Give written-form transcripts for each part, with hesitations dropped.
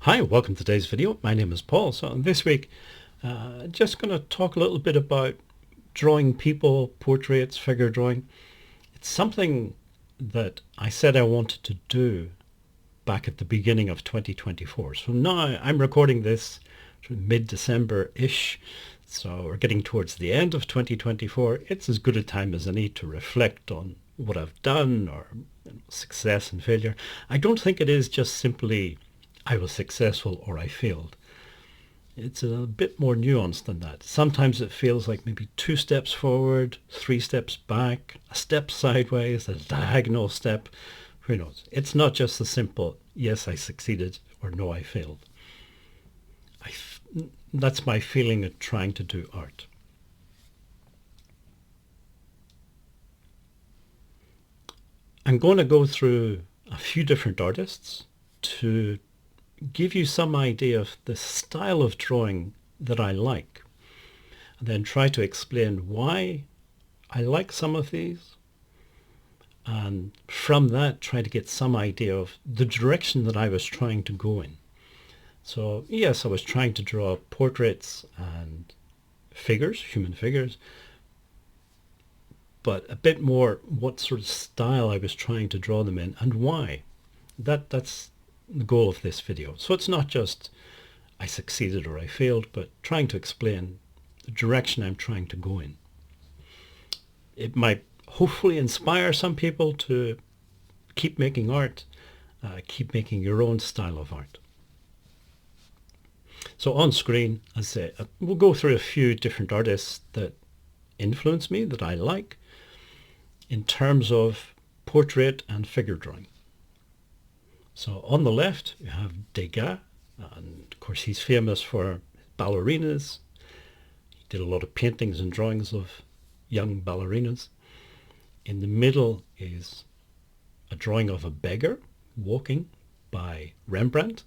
Hi, welcome to today's video. My name is Paul. So this week, just going to talk a little bit about drawing people, portraits, figure drawing. It's something that I said I wanted to do back at the beginning of 2024. So now I'm recording this mid-December-ish. So we're getting towards the end of 2024. It's as good a time as any to reflect on what I've done or success and failure. I don't think it is just simply I was successful or I failed. It's a bit more nuanced than that. Sometimes it feels like maybe 2 steps forward, 3 steps back, a step sideways, a diagonal step. Who knows? It's not just the simple, yes, I succeeded, or no, I failed. That's my feeling of trying to do art. I'm going to go through a few different artists to give you some idea of the style of drawing that I like, and then try to explain why I like some of these, and from that try to get some idea of the direction that I was trying to go in. So yes, I was trying to draw portraits and figures, human figures, but a bit more what sort of style I was trying to draw them in and why. That's the goal of this video. So it's not just I succeeded or I failed, but trying to explain the direction I'm trying to go in. It might hopefully inspire some people to keep making art, keep making your own style of art. So on screen, as I say, we'll go through a few different artists that influence me, that I like, in terms of portrait and figure drawing. So on the left, you have Degas, and of course he's famous for ballerinas. He did a lot of paintings and drawings of young ballerinas. In the middle is a drawing of a beggar walking by Rembrandt.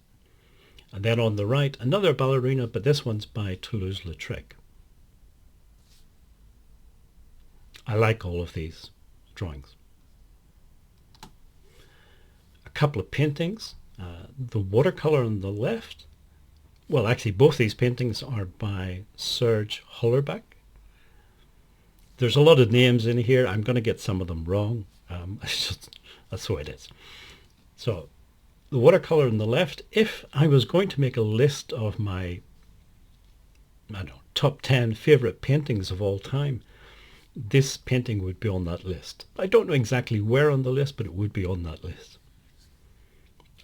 And then on the right, another ballerina, but this one's by Toulouse-Lautrec. I like all of these drawings. A couple of paintings. The watercolor on the left, well, actually both these paintings are by Serge Hollerbach. There's a lot of names in here. I'm going to get some of them wrong. That's the way it is. So the watercolor on the left, if I was going to make a list of my, top 10 favorite paintings of all time, this painting would be on that list. I don't know exactly where on the list, but it would be on that list.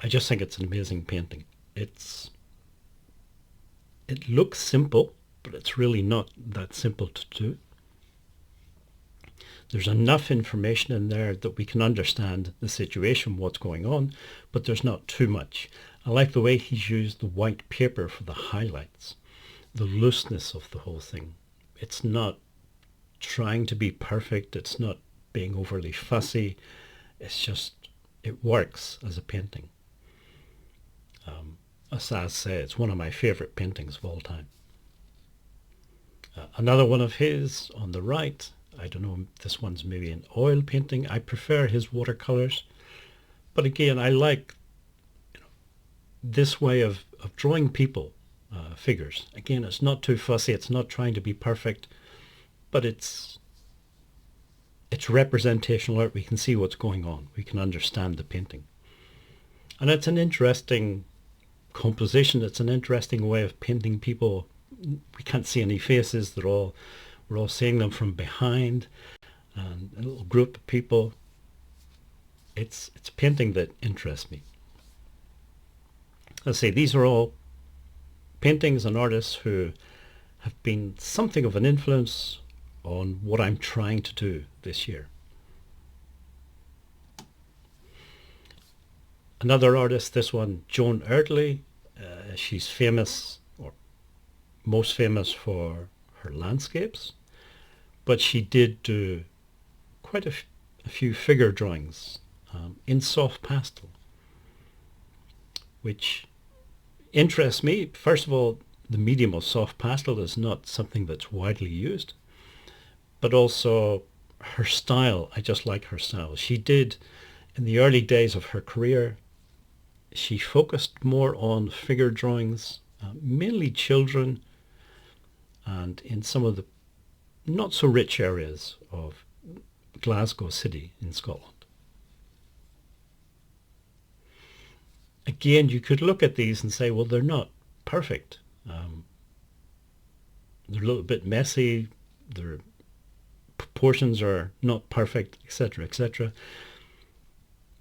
I just think it's an amazing painting. It looks simple, but it's really not that simple to do. There's enough information in there that we can understand the situation, what's going on, but there's not too much. I like the way he's used the white paper for the highlights, the looseness of the whole thing. It's not trying to be perfect. It's not being overly fussy. It's just, it works as a painting. As I say, it's one of my favorite paintings of all time. Another one of his on the right, I don't know, this one's maybe an oil painting. I prefer his watercolors. But again, I like this way of drawing people, figures. Again, it's not too fussy. It's not trying to be perfect, but it's representational art. We can see what's going on. We can understand the painting. And it's an interesting composition. It's an interesting way of painting people. We can't see any faces. We're all seeing them from behind, and a little group of people. It's a painting that interests me. Let's say these are all paintings and artists who have been something of an influence on what I'm trying to do this year. Another artist, this one, Joan Erdely. She's famous, or most famous, for her landscapes, but she did do quite a few figure drawings in soft pastel, which interests me. First of all, the medium of soft pastel is not something that's widely used, but also her style. I just like her style. She did, in the early days of her career, she focused more on figure drawings, mainly children, and in some of the not so rich areas of Glasgow City in Scotland. Again, you could look at these and say, well, they're not perfect. They're a little bit messy. Their proportions are not perfect, etc., etc.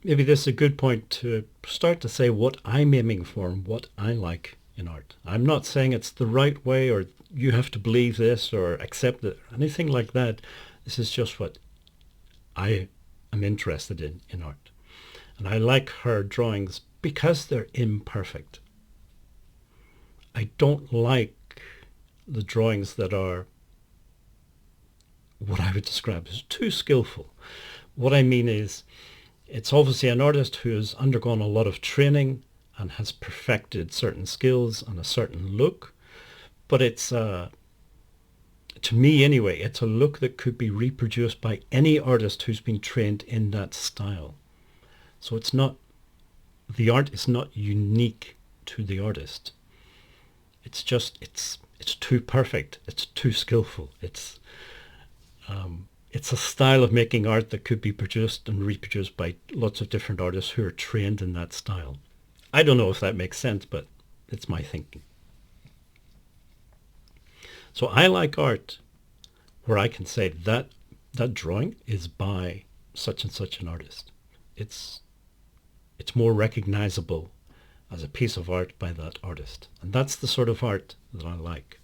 Maybe this is a good point to start to say what I'm aiming for and what I like in art. I'm not saying it's the right way or you have to believe this or accept it, anything like that. This is just what I am interested in art. And I like her drawings because they're imperfect. I don't like the drawings that are what I would describe as too skillful. What I mean is, it's obviously an artist who has undergone a lot of training and has perfected certain skills and a certain look, but it's, to me anyway, it's a look that could be reproduced by any artist who's been trained in that style. So it's not, the art is not unique to the artist. It's just, it's too perfect. It's too skillful. It's a style of making art that could be produced and reproduced by lots of different artists who are trained in that style. I don't know if that makes sense, but it's my thinking. So I like art where I can say that drawing is by such and such an artist. It's more recognizable as a piece of art by that artist. And that's the sort of art that I like.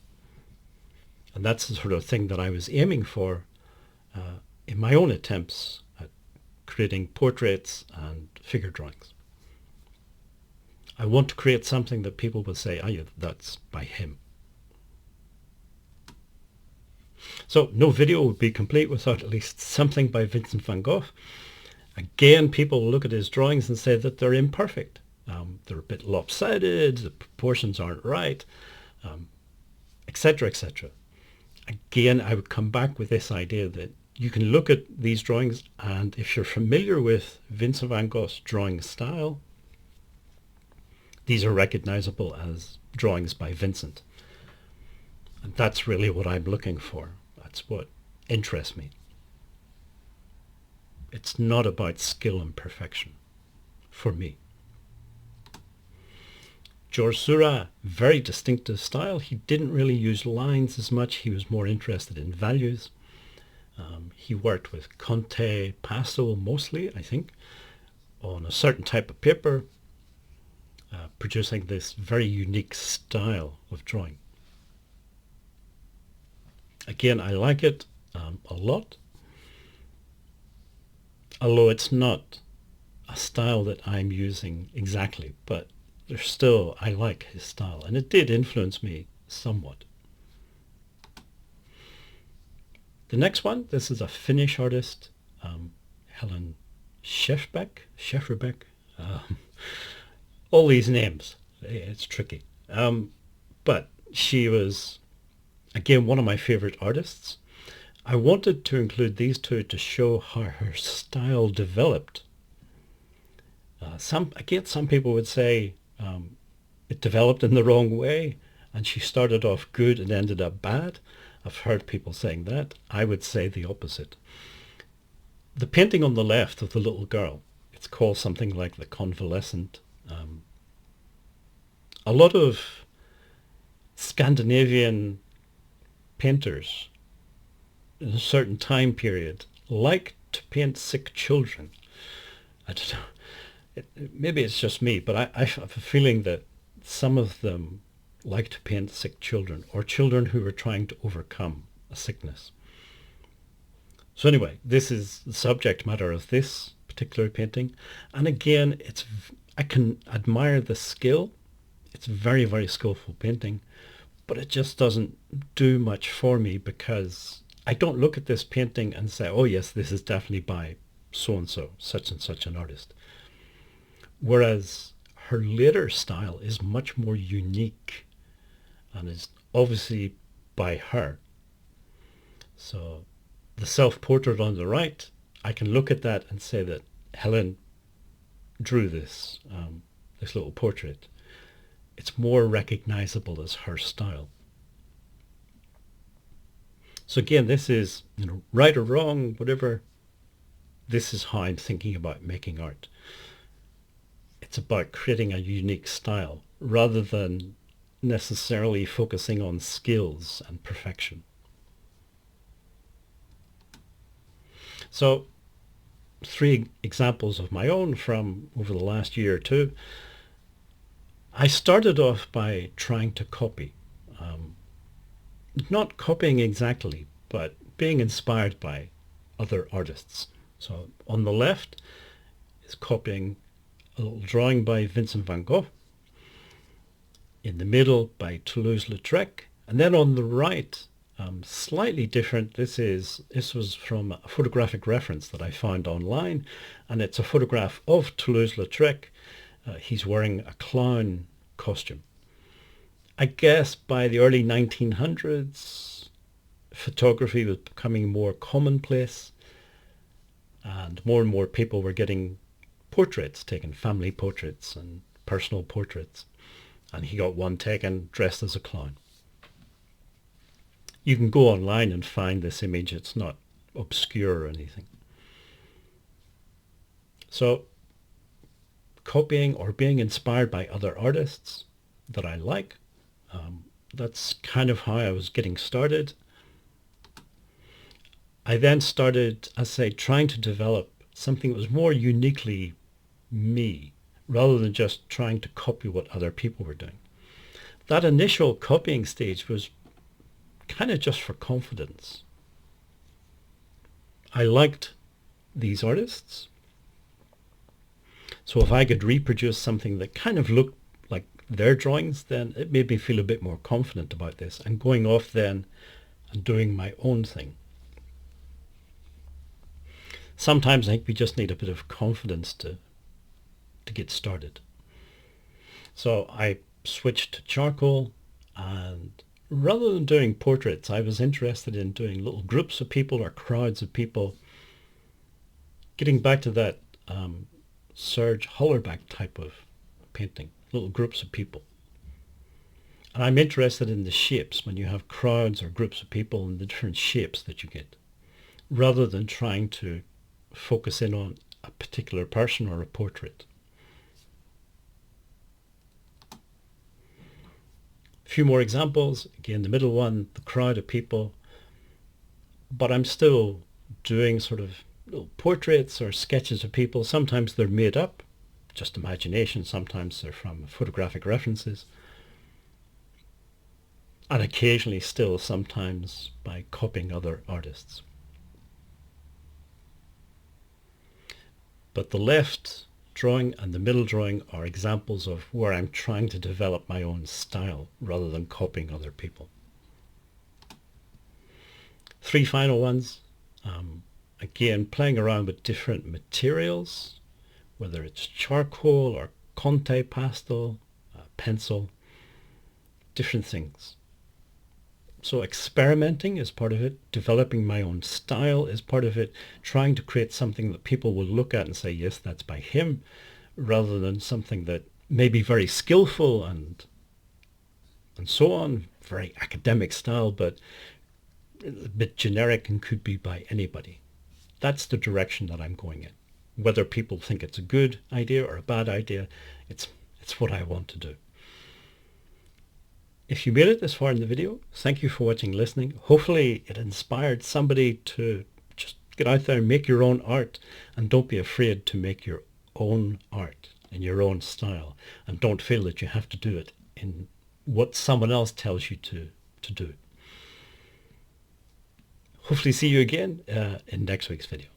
And that's the sort of thing that I was aiming for in my own attempts at creating portraits and figure drawings. I want to create something that people will say, oh yeah, that's by him. So no video would be complete without at least something by Vincent van Gogh. Again, people look at his drawings and say that they're imperfect. They're a bit lopsided, the proportions aren't right, etc., etc. Again, I would come back with this idea that you can look at these drawings, and if you're familiar with Vincent van Gogh's drawing style, these are recognizable as drawings by Vincent. And that's really what I'm looking for. That's what interests me. It's not about skill and perfection for me. Georges Seurat, very distinctive style. He didn't really use lines as much. He was more interested in values. He worked with Conté Pastel mostly, I think, on a certain type of paper, producing this very unique style of drawing. Again, I like it a lot, although it's not a style that I'm using exactly, but there's still, I like his style, and it did influence me somewhat. The next one, this is a Finnish artist, Helen Schefferbeck. All these names, it's tricky. But she was, again, one of my favorite artists. I wanted to include these two to show how her style developed. Some people would say it developed in the wrong way, and she started off good and ended up bad. I've heard people saying that. I would say the opposite. The painting on the left of the little girl, it's called something like The Convalescent. A lot of Scandinavian painters in a certain time period like to paint sick children. I don't know. Maybe it's just me, but I have a feeling that some of them like to paint sick children or children who are trying to overcome a sickness. So anyway, this is the subject matter of this particular painting. And again, I can admire the skill. It's very, very skillful painting, but it just doesn't do much for me because I don't look at this painting and say, oh yes, this is definitely by so-and-so, such and such an artist. Whereas her later style is much more unique and is obviously by her. So the self-portrait on the right, I can look at that and say that Helen drew this this little portrait, it's more recognizable as her style. So again, this is, right or wrong, whatever, this is how I'm thinking about making art. It's about creating a unique style rather than necessarily focusing on skills and perfection. So 3 examples of my own from over the last year or two. I started off by trying to copy. Not copying exactly, but being inspired by other artists. So on the left is copying a little drawing by Vincent van Gogh. In the middle by Toulouse-Lautrec. And then on the right, slightly different, this was from a photographic reference that I found online, and it's a photograph of Toulouse-Lautrec. He's wearing a clown costume. I guess by the early 1900s, photography was becoming more commonplace, and more people were getting portraits taken, family portraits and personal portraits. And he got one taken dressed as a clown. You can go online and find this image. It's not obscure or anything. So copying or being inspired by other artists that I like, that's kind of how I was getting started. I then started, as I say, trying to develop something that was more uniquely me, rather than just trying to copy what other people were doing. That initial copying stage was kind of just for confidence. I liked these artists, so if I could reproduce something that kind of looked like their drawings, then it made me feel a bit more confident about this and going off then and doing my own thing. Sometimes I think we just need a bit of confidence to get started. So I switched to charcoal, and rather than doing portraits, I was interested in doing little groups of people or crowds of people, getting back to that Serge Hollerbach type of painting, little groups of people. And I'm interested in the shapes when you have crowds or groups of people and the different shapes that you get, rather than trying to focus in on a particular person or a portrait. A few more examples. Again, the middle one, the crowd of people. But I'm still doing sort of little portraits or sketches of people. Sometimes they're made up, just imagination. Sometimes they're from photographic references. And occasionally still sometimes by copying other artists. But the left drawing and the middle drawing are examples of where I'm trying to develop my own style rather than copying other people. 3 final ones. Again, playing around with different materials, whether it's charcoal or Conte pastel, pencil, different things. So experimenting is part of it, developing my own style is part of it, trying to create something that people will look at and say, yes, that's by him, rather than something that may be very skillful and so on, very academic style, but a bit generic and could be by anybody. That's the direction that I'm going in. Whether people think it's a good idea or a bad idea, it's what I want to do. If you made it this far in the video, thank you for watching and listening. Hopefully it inspired somebody to just get out there and make your own art, and don't be afraid to make your own art in your own style, and don't feel that you have to do it in what someone else tells you to do. Hopefully see you again in next week's video.